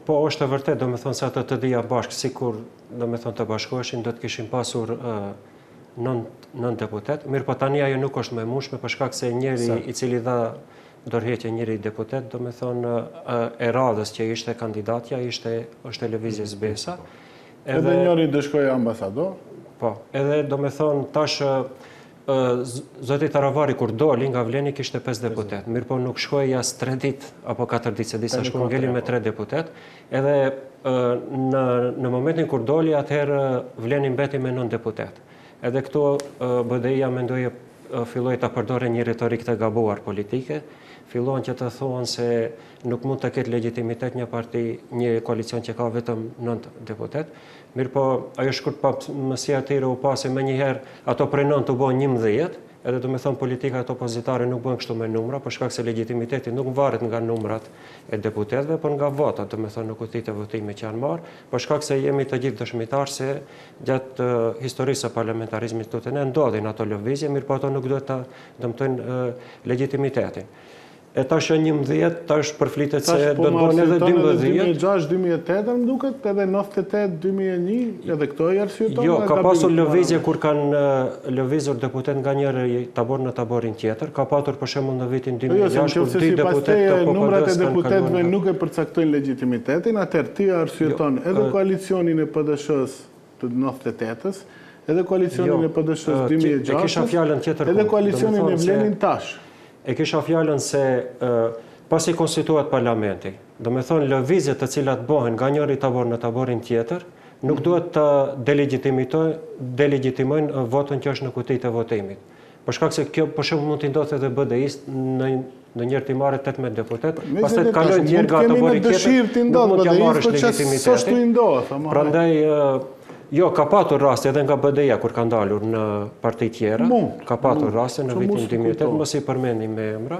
Po, është e vërtet, do me thonë se atë të dhja bashkë, si kur do me thonë të bashkoheshin, do të kishin pasur 9 deputet. Mirë, po tani ajo nuk është më e mundshme, për shkak se njeri i cili dha dorëheqje njëri deputet, do me thonë e radhës që ishte kandidatja, është Lëvizjes Besa. Edhe njëri dëshkoi ambasador? Po, edhe do me thonë tash Zoti Taravari kur doli nga Vleni kishte 5 deputet, mirë po nuk shkoi as 3 ditë apo 4 ditë, se disa shkon ngelin me 3 deputet, edhe në momentin kur doli atëherë Vleni mbeti me 9 deputet. Edhe këtu BDI-ja mendoi filloi ta përdorë një retorik të gabuar politike, fillon që të thonë se nuk mund të ketë legitimitet një parti, një koalicion që ka vetëm 9 deputet. Mirë po, ajo shkurt pa mësia tjere u pasi me njëherë ato prej 9 të bojnë 11, edhe do me thonë politika ato opozitare nuk bëjnë kështu me numra, për shkak se legitimiteti nuk varet nga numrat e deputetve, por nga votat, do me thonë në kutitë e votime që janë marë, për shkak se jemi të gjithë dëshmitarë se gjatë historisë e parlamentarizmit të të ne ndodhin ato lëvizje, mirë po ato nuk duhet të dëmtojnë legitimitetin. E tash e 11, tash përflitet se do të bëhen edhe 12. 2006-2008 më duket, edhe 98-2001, edhe këto i arsyeton. Jo, ka pasur lëvizje kur kanë lëvizur deputet nga njëri tabor në taborin tjetër, ka patur për shembull në vitin 2006 kur dy deputet të PPD-s numrat e deputetëve nuk e përcaktojnë legitimitetin, atëherë ti arsyeton edhe koalicionin e PD-s të 98-s, edhe koalicionin e PD-s 2006-s, edhe koalicionin e Vlenin tash. E kisha fjallën se pasi konstituat parlamenti, do me thonë lëvizjet të cilat bëhen nga njëri tabor në taborin tjetër, nuk duhet të delegitimojnë votën që është në kutitë e votimit. Për shkak se kjo për shembull mund t'i ndodhë edhe BDI-s në njërë t'i marrë 18 deputet, pastaj të kalojnë tjerë nga tabori tjetër, nuk mund t'ja marrësh legitimitetin. Prandaj jo, ka patur raste edhe nga BDI-ja kur ka ndalur në parti tjera, ka patur raste në vitin 2008, mos i përmendim me emra.